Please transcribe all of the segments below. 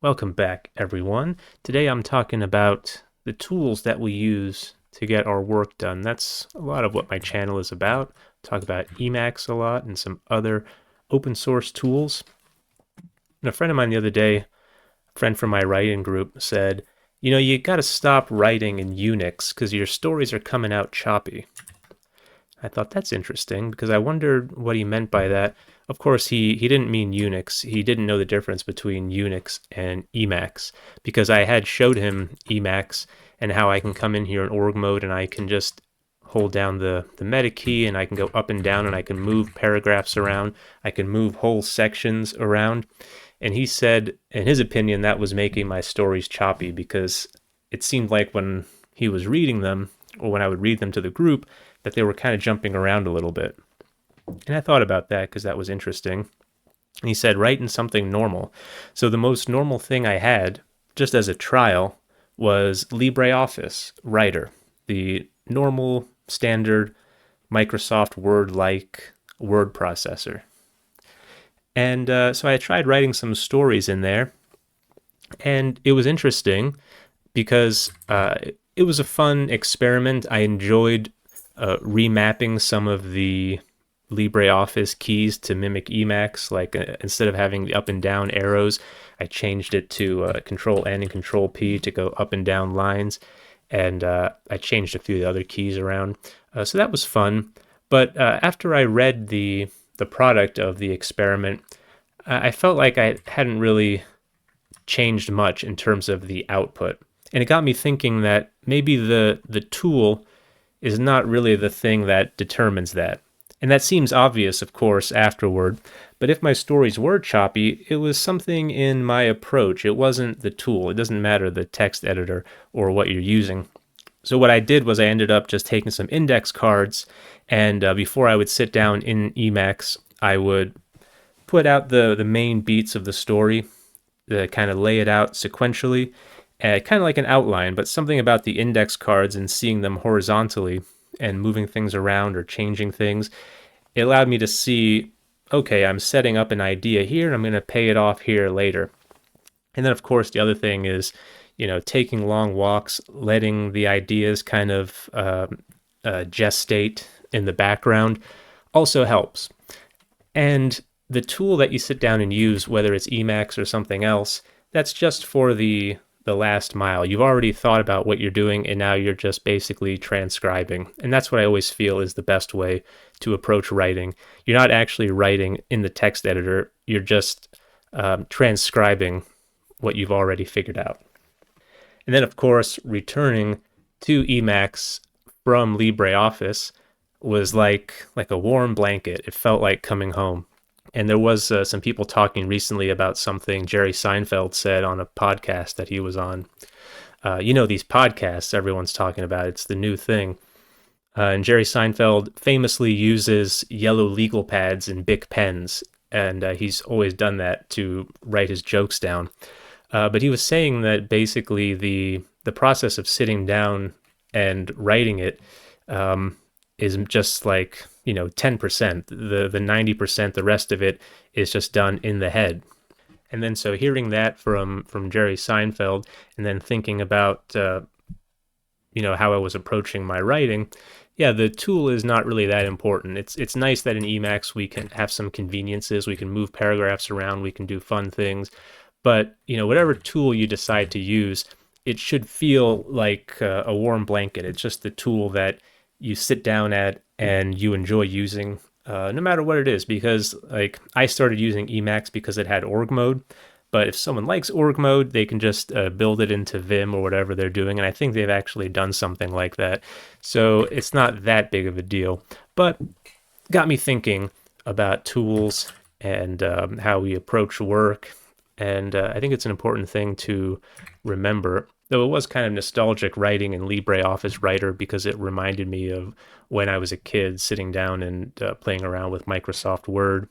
Welcome back, everyone. Today I'm talking about the tools that we use to get our work done. That's a lot of what my channel is about. Talk about Emacs a lot and some other open source tools. And a friend of mine the other day, a friend from my writing group, said, you got to stop writing in Unix because your stories are coming out choppy. I thought that's interesting because I wondered what he meant by that. Of course, he didn't mean Unix. He didn't know the difference between Unix and Emacs because I had showed him Emacs and how I can come in here in org mode and I can just hold down the meta key and I can go up and down and I can move paragraphs around. I can move whole sections around. And he said, in his opinion, that was making my stories choppy because it seemed like when he was reading them or when I would read them to the group, that they were kind of jumping around a little bit. And I thought about that because that was interesting. And he said, write in something normal. So the most normal thing I had, just as a trial, was LibreOffice Writer, the normal, standard Microsoft Word-like word processor. And so I tried writing some stories in there, and it was interesting because it was a fun experiment. I enjoyed remapping some of the LibreOffice keys to mimic Emacs. Like instead of having the up and down arrows, I changed it to Control N and Control P to go up and down lines. And I changed a few of the other keys around. So that was fun. But after I read the product of the experiment, I felt like I hadn't really changed much in terms of the output. And it got me thinking that maybe the tool is not really the thing that determines that. And that seems obvious, of course, afterward. But if my stories were choppy, it was something in my approach. It wasn't the tool. It doesn't matter the text editor or what you're using. So what I did was I ended up just taking some index cards, and before I would sit down in Emacs, I would put out the main beats of the story, kind of lay it out sequentially, kind of like an outline, but something about the index cards and seeing them horizontally and moving things around or changing things, it allowed me to see, okay, I'm setting up an idea here and I'm going to pay it off here later. And then, of course, the other thing is, taking long walks, letting the ideas kind of gestate in the background also helps. And the tool that you sit down and use, whether it's Emacs or something else, that's just for the last mile. You've already thought about what you're doing and now you're just basically transcribing. And that's what I always feel is the best way to approach writing. You're not actually writing in the text editor, you're just transcribing what you've already figured out. And then, of course, returning to Emacs from LibreOffice was like a warm blanket. It felt like coming home. And there was some people talking recently about something Jerry Seinfeld said on a podcast that he was on. These podcasts everyone's talking about, it's the new thing. And Jerry Seinfeld famously uses yellow legal pads and Bic pens, and he's always done that to write his jokes down. But he was saying that basically the process of sitting down and writing it is just like 10%. The 90%, the rest of it is just done in the head. And then so hearing that from Jerry Seinfeld, and then thinking about how I was approaching my writing, yeah, the tool is not really that important. It's nice that in Emacs we can have some conveniences, we can move paragraphs around, we can do fun things, but whatever tool you decide to use, it should feel like a warm blanket. It's just the tool that you sit down at and you enjoy using, no matter what it is. Because like I started using Emacs because it had org mode, but if someone likes org mode, they can just build it into Vim or whatever they're doing. And I think they've actually done something like that. So it's not that big of a deal, but got me thinking about tools and how we approach work. And I think it's an important thing to remember. Though it was kind of nostalgic writing in LibreOffice Writer because it reminded me of when I was a kid sitting down and playing around with Microsoft Word.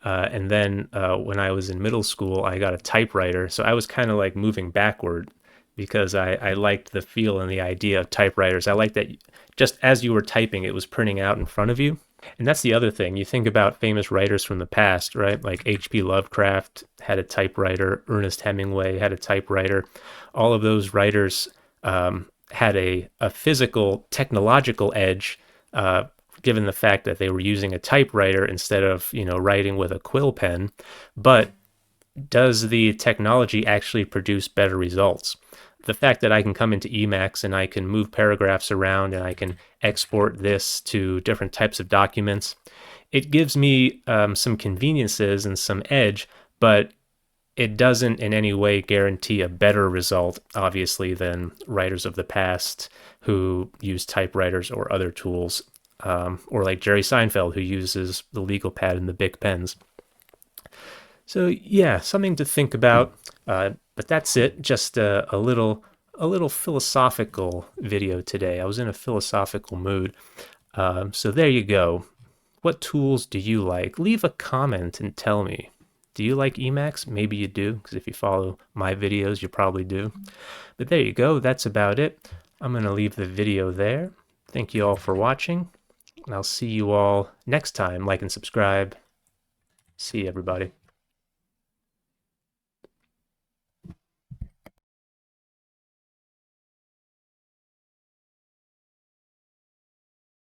And then when I was in middle school, I got a typewriter. So I was kind of like moving backward because I liked the feel and the idea of typewriters. I liked that just as you were typing, it was printing out in front of you. And that's the other thing. You think about famous writers from the past, right? Like H.P. Lovecraft had a typewriter, Ernest Hemingway had a typewriter. All of those writers had a physical, technological edge, given the fact that they were using a typewriter instead of, writing with a quill pen. But does the technology actually produce better results? The fact that I can come into Emacs and I can move paragraphs around and I can export this to different types of documents, it gives me some conveniences and some edge, but it doesn't in any way guarantee a better result, obviously, than writers of the past who use typewriters or other tools, or like Jerry Seinfeld, who uses the legal pad and the Bic pens. So yeah, something to think about. But that's it. Just a little philosophical video today. I was in a philosophical mood. So there you go. What tools do you like? Leave a comment and tell me. Do you like Emacs? Maybe you do, because if you follow my videos, you probably do. But there you go. That's about it. I'm going to leave the video there. Thank you all for watching, and I'll see you all next time. Like and subscribe. See you, everybody.